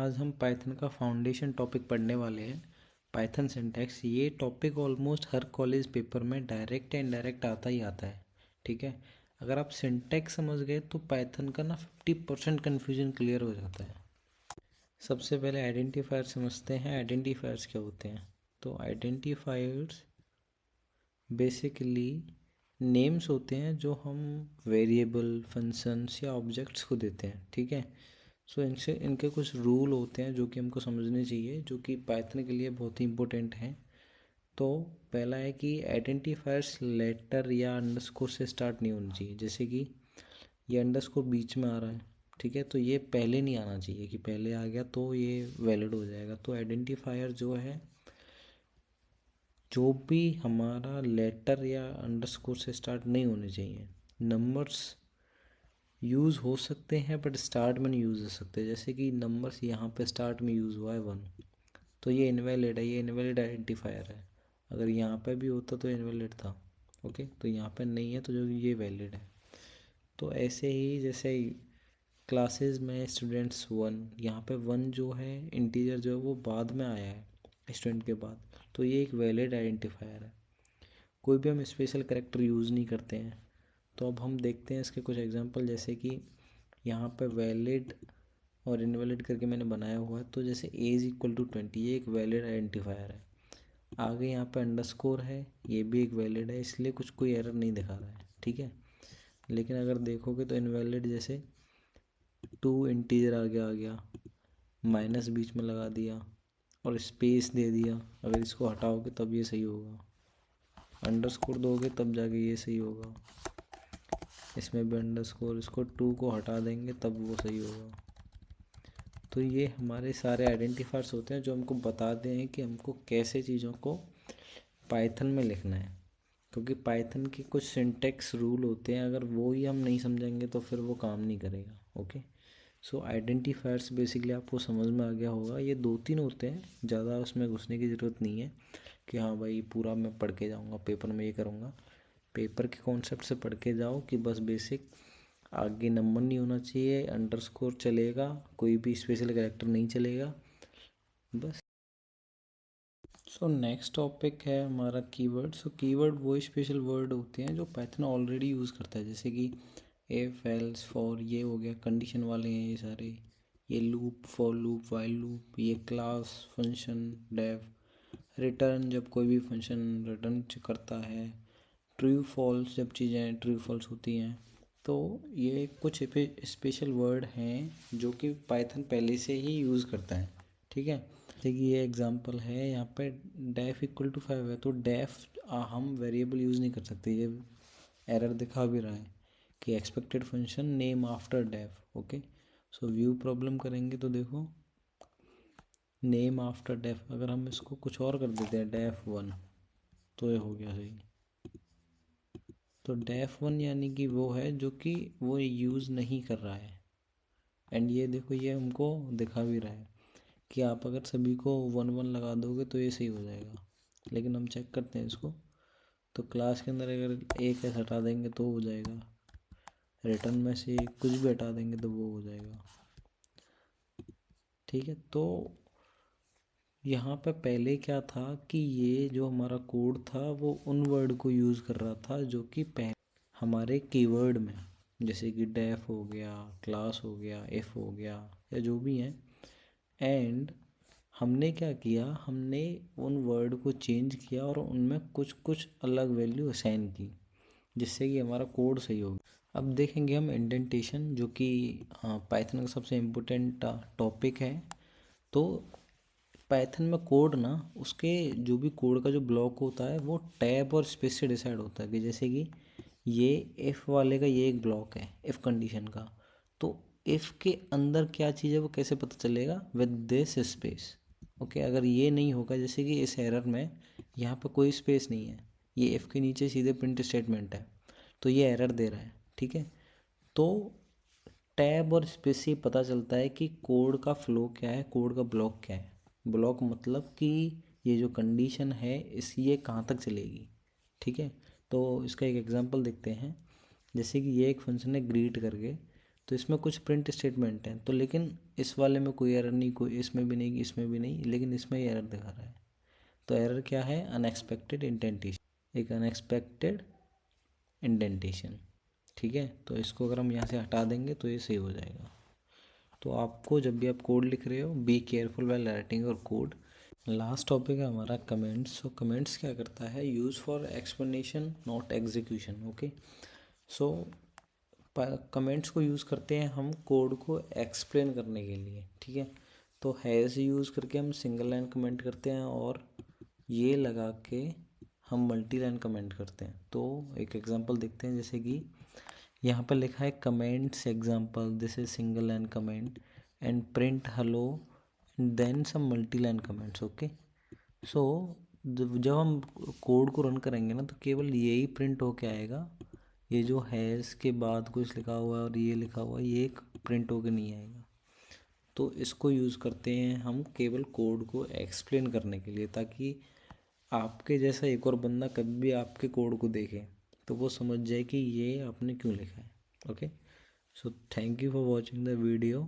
आज हम पाइथन का फाउंडेशन टॉपिक पढ़ने वाले हैं। पाइथन सिंटैक्स, ये टॉपिक ऑलमोस्ट हर कॉलेज पेपर में डायरेक्ट एंड इनडायरेक्ट आता ही आता है। ठीक है, अगर आप सिंटैक्स समझ गए तो पाइथन का ना 50% कन्फ्यूजन क्लियर हो जाता है। सबसे पहले आइडेंटिफायर समझते हैं। आइडेंटिफायर्स क्या होते हैं? तो आइडेंटिफायर्स बेसिकली नेम्स होते हैं जो हम वेरिएबल, फंक्शंस या ऑब्जेक्ट्स को देते हैं। ठीक है, सो इनसे इनके कुछ रूल होते हैं जो कि हमको समझने चाहिए, जो कि पाइथन के लिए बहुत ही इम्पोर्टेंट हैं। तो पहला है कि आइडेंटिफायर्स लेटर या अंडरस्कोर से स्टार्ट नहीं होनी चाहिए। जैसे कि ये अंडरस्कोर बीच में आ रहा है, ठीक है, तो ये पहले नहीं आना चाहिए कि पहले आ गया तो ये वैलिड हो जाएगा। तो आइडेंटिफायर जो है, जो भी हमारा लेटर या अंडरस्कोर से स्टार्ट नहीं होने चाहिए। नंबर्स यूज़ हो सकते हैं बट स्टार्ट में नहीं यूज़ हो सकते। जैसे कि नंबर्स यहाँ पे स्टार्ट में यूज़ हुआ है 1, तो ये इनवैलिड है, ये इनवैलिड आइडेंटिफायर है। अगर यहाँ पे भी होता तो इनवैलिड था। ओके, तो यहाँ पे नहीं है तो जो ये वैलिड है। तो ऐसे ही जैसे क्लासेस में स्टूडेंट्स 1, यहाँ पे 1 जो है इंटीजर जो है वो बाद में आया है स्टूडेंट के बाद, तो ये एक वैलिड आइडेंटिफायर है। कोई भी हम स्पेशल कैरेक्टर यूज़ नहीं करते हैं। तो अब हम देखते हैं इसके कुछ एग्जांपल। जैसे कि यहाँ पे वैलिड और इनवैलिड करके मैंने बनाया हुआ है। तो जैसे एज इक्वल टू 20, ये एक वैलिड आइडेंटिफायर है। आगे यहाँ पे अंडरस्कोर है, ये भी एक वैलिड है, इसलिए कुछ कोई एरर नहीं दिखा रहा है। ठीक है, लेकिन अगर देखोगे तो इनवैलिड, जैसे 2 इंटीजर आगे आ गया, माइनस बीच में लगा दिया और स्पेस दे दिया, अगर इसको हटाओगे तब ये सही होगा। अंडरस्कोर दोगे तब जाके ये सही होगा। इसमें भी अंडरस्कोर, इसको 2 को हटा देंगे तब वो सही होगा। तो ये हमारे सारे आइडेंटिफायर्स होते हैं जो हमको बताते हैं कि हमको कैसे चीज़ों को पाइथन में लिखना है। क्योंकि पाइथन के कुछ सिंटैक्स रूल होते हैं, अगर वो ही हम नहीं समझेंगे तो फिर वो काम नहीं करेगा। ओके, सो आइडेंटिफायर्स बेसिकली आपको समझ में आ गया होगा। ये 2-3 होते हैं, ज़्यादा उसमें घुसने की ज़रूरत नहीं है कि हाँ भाई पूरा मैं पढ़ के जाऊँगा पेपर में ये करूँगा। पेपर के कॉन्सेप्ट से पढ़ के जाओ कि बस बेसिक, आगे नंबर नहीं होना चाहिए, अंडरस्कोर चलेगा, कोई भी स्पेशल कैरेक्टर नहीं चलेगा, बस। सो नेक्स्ट टॉपिक है हमारा कीवर्ड। सो कीवर्ड वो स्पेशल वर्ड होते हैं जो पाइथन ऑलरेडी यूज़ करता है। जैसे कि इफ, एल्स, फॉर, ये हो गया कंडीशन वाले हैं ये सारे। ये loop, for loop, while loop, ये क्लास, फंक्शन, डेफ, रिटर्न जब कोई भी फंक्शन रिटर्न करता है, ट्रू फॉल्स जब चीज़ें ट्रू फॉल्स होती हैं। तो ये कुछ स्पेशल वर्ड हैं जो कि पाइथन पहले से ही यूज़ करता है। ठीक है, जैसे कि ये एग्जांपल है, यहाँ पे डेफ इक्वल टू 5 है, तो डेफ हम वेरिएबल यूज़ नहीं कर सकते। ये एरर दिखा भी रहा है कि expected function name after def. Okay, so view problem करेंगे तो देखो नेम आफ्टर डेफ, अगर हम इसको कुछ और कर देते हैं डेफ 1, तो ये हो गया सही। तो डेफ 1 यानी कि वो है जो कि वो यूज़ नहीं कर रहा है। एंड ये देखो ये हमको दिखा भी रहा है कि आप अगर सभी को 1-1 लगा दोगे तो ये सही हो जाएगा। लेकिन हम चेक करते हैं इसको, तो क्लास के अंदर अगर एक ऐसा हटा देंगे तो हो जाएगा, रिटर्न में से कुछ भी हटा देंगे तो वो हो जाएगा। ठीक है, तो यहाँ पे पहले क्या था कि ये जो हमारा कोड था वो उन वर्ड को यूज़ कर रहा था जो कि पहले हमारे कीवर्ड में, जैसे कि डेफ हो गया, क्लास हो गया, इफ़ हो गया, या जो भी हैं। एंड हमने क्या किया, हमने उन वर्ड को चेंज किया और उनमें कुछ कुछ अलग वैल्यू असाइन की, जिससे कि हमारा कोड सही हो गया। अब देखेंगे हम इंडेंटेशन, जो कि पाइथन का सबसे इम्पोर्टेंट टॉपिक है। तो पाइथन में कोड ना, उसके जो भी कोड का जो ब्लॉक होता है वो टैब और स्पेस से डिसाइड होता है। कि जैसे कि ये इफ़ वाले का ये एक ब्लॉक है इफ़ कंडीशन का, तो इफ़ के अंदर क्या चीज़ है वो कैसे पता चलेगा, विद दिस स्पेस। ओके, अगर ये नहीं होगा, जैसे कि इस एरर में यहाँ पर कोई स्पेस नहीं है, ये इफ़ के नीचे सीधे प्रिंट स्टेटमेंट है, तो ये एरर दे रहा है। ठीक है, तो टैब और स्पेस से पता चलता है कि कोड का फ्लो क्या है, कोड का ब्लॉक क्या है। ब्लॉक मतलब कि ये जो कंडीशन है इस ये कहाँ तक चलेगी। ठीक है, तो इसका एक एग्जांपल देखते हैं। जैसे कि ये एक फंक्शन है ग्रीट करके, तो इसमें कुछ प्रिंट स्टेटमेंट हैं, तो लेकिन इस वाले में कोई एरर नहीं, कोई इसमें भी नहीं, इसमें भी नहीं, लेकिन इसमें एरर दिखा रहा है। तो एरर क्या है? अनएक्सपेक्टेड इंडेंटेशन, एक अनएक्सपेक्टेड इंडेंटेशन। ठीक है, तो इसको अगर हम यहाँ से हटा देंगे तो ये सही हो जाएगा। तो आपको जब भी आप कोड लिख रहे हो, be careful while writing your code. Last topic है हमारा कमेंट्स। सो कमेंट्स क्या करता है? Use for explanation not execution. Okay, so comments को यूज़ करते हैं हम कोड को एक्सप्लेन करने के लिए। ठीक है, तो हैज़ यूज़ करके हम सिंगल लाइन कमेंट करते हैं, और ये लगा के हम मल्टी लाइन कमेंट करते हैं। तो एक एग्जांपल देखते हैं, जैसे कि यहाँ पर लिखा है comments example, this is single line comment and print hello then some multi line comments. Okay, so जब हम कोड को रन करेंगे ना, तो केवल यही प्रिंट होके आएगा। ये जो हैज़ के बाद कुछ लिखा हुआ है और ये लिखा हुआ है, ये एक प्रिंट होके नहीं आएगा। तो इसको यूज़ करते हैं हम केवल कोड को एक्सप्लेन करने के लिए, ताकि आपके जैसा एक और बंदा कभी भी आपके कोड को देखे तो वो समझ जाए कि ये आपने क्यों लिखा है। Okay, so thank you for watching the video.